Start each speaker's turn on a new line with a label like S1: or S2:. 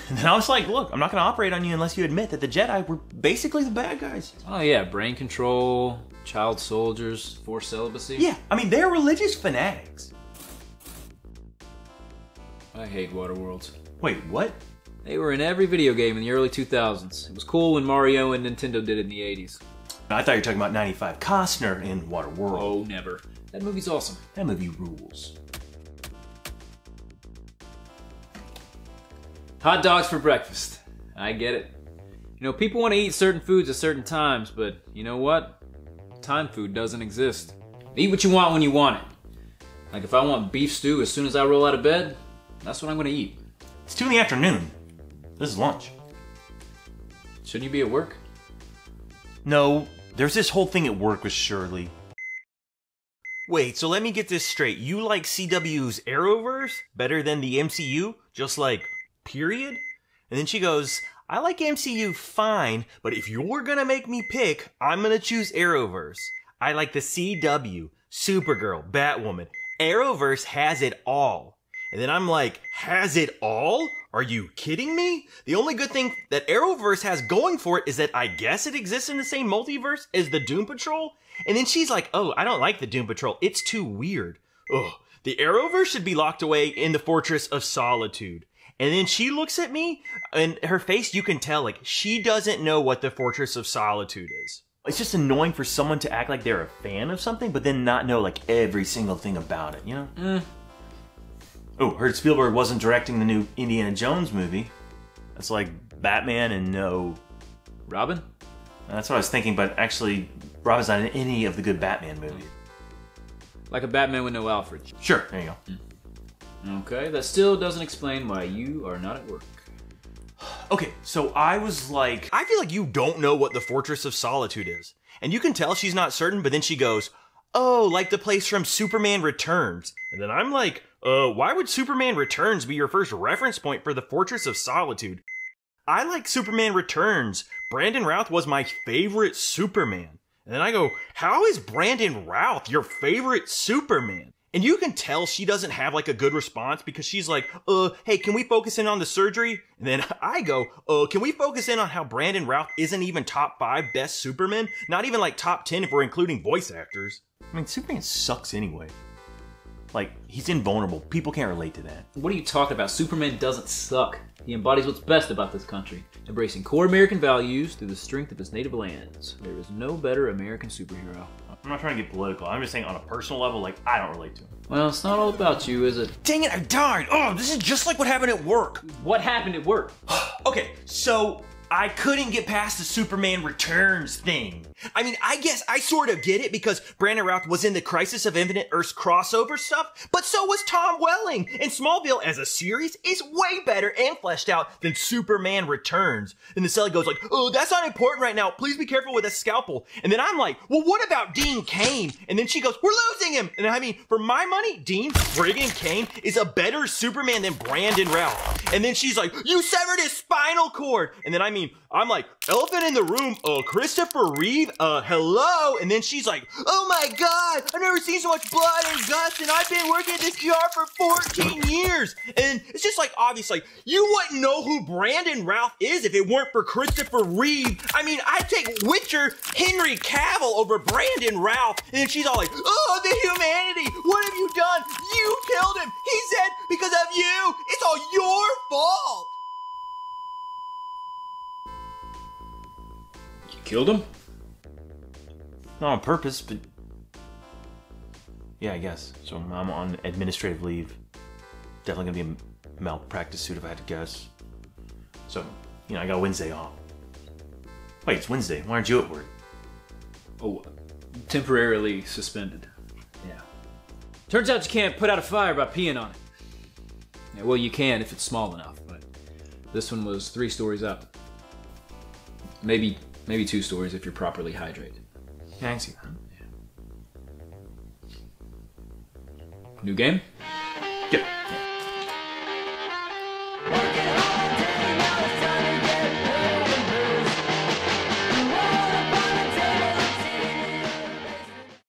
S1: And then I was like, look, I'm not going to operate on you unless you admit that the Jedi were basically the bad guys.
S2: Oh yeah, brain control, child soldiers, forced celibacy.
S1: Yeah, I mean, they're religious fanatics.
S2: I hate Waterworlds.
S1: Wait, what?
S2: They were in every video game in the early 2000s. It was cool when Mario and Nintendo did it in the 80s.
S1: I thought you were talking about 95 Costner in Waterworld.
S2: Oh, never. That movie's awesome.
S1: That movie rules.
S2: Hot dogs for breakfast. I get it. You know, people want to eat certain foods at certain times, but you know what? Time food doesn't exist. Eat what you want when you want it. Like if I want beef stew as soon as I roll out of bed, that's what I'm going to eat.
S1: It's 2 in the afternoon. This is lunch.
S2: Shouldn't you be at work?
S1: No, there's this whole thing at work with Shirley. Wait, so let me get this straight. You like CW's Arrowverse better than the MCU? Just like, period? And then she goes, I like MCU fine, but if you're gonna make me pick, I'm gonna choose Arrowverse. I like the CW, Supergirl, Batwoman. Arrowverse has it all. And then I'm like, has it all? Are you kidding me? The only good thing that Arrowverse has going for it is that I guess it exists in the same multiverse as the Doom Patrol. And then she's like, oh, I don't like the Doom Patrol. It's too weird. Ugh. The Arrowverse should be locked away in the Fortress of Solitude. And then she looks at me, and her face, you can tell, like, she doesn't know what the Fortress of Solitude is. It's just annoying for someone to act like they're a fan of something, but then not know, like, every single thing about it, you know? Oh, heard Spielberg wasn't directing the new Indiana Jones movie. That's like Batman and no...
S2: Robin?
S1: That's what I was thinking, but actually, Robin's not in any of the good Batman movies.
S2: Like a Batman with no Alfred.
S1: Sure, there you go.
S2: Okay, that still doesn't explain why you are not at work.
S1: Okay, so I was like, I feel like you don't know what the Fortress of Solitude is. And you can tell she's not certain, but then she goes, oh, like the place from Superman Returns. And then I'm like, why would Superman Returns be your first reference point for the Fortress of Solitude? I like Superman Returns. Brandon Routh was my favorite Superman. And then I go, how is Brandon Routh your favorite Superman? And you can tell she doesn't have like a good response because she's like, hey, can we focus in on the surgery? And then I go, can we focus in on how Brandon Routh isn't even top 5 best Superman? Not even like top 10 if we're including voice actors. I mean, Superman sucks anyway. Like, he's invulnerable. People can't relate to that.
S2: What are you talking about? Superman doesn't suck. He embodies what's best about this country, embracing core American values through the strength of its native lands. There is no better American superhero.
S1: I'm not trying to get political. I'm just saying on a personal level, like, I don't relate to him.
S2: Well, it's not all about you, is it?
S1: Dang it, I died! Oh, this is just like what happened at work.
S2: What happened at work?
S1: Okay, so I couldn't get past the Superman Returns thing. I mean, I guess I sort of get it because Brandon Routh was in the Crisis of Infinite Earths crossover stuff, but so was Tom Welling. And Smallville as a series is way better and fleshed out than Superman Returns. And the Sally goes like, oh, that's not important right now. Please be careful with a scalpel. And then I'm like, well, what about Dean Cain? And then she goes, we're losing him. And I mean, for my money, Dean friggin' Cain is a better Superman than Brandon Routh. And then she's like, you severed his spinal cord. And then I'm like, elephant in the room, Christopher Reeve, hello? And then she's like, oh my God, I've never seen so much blood and guts, and I've been working at this PR for 14 years. And it's just like, obviously, you wouldn't know who Brandon Routh is if it weren't for Christopher Reeve. I mean, I'd take Witcher Henry Cavill over Brandon Routh. And then she's all like, oh, the humanity, what have you done? You killed him. He's dead because of you. It's all your fault.
S2: Killed him?
S1: Not on purpose, but yeah, I guess. So I'm on administrative leave. Definitely gonna be a malpractice suit if I had to guess. So, you know, I got Wednesday off. Wait, it's Wednesday. Why aren't you at work?
S2: Oh, temporarily suspended. Yeah. Turns out you can't put out a fire by peeing on it. Yeah, well, you can if it's small enough, but this one was 3 stories up. Maybe 2 stories if you're properly hydrated.
S1: Yeah, I can see that.
S2: New game?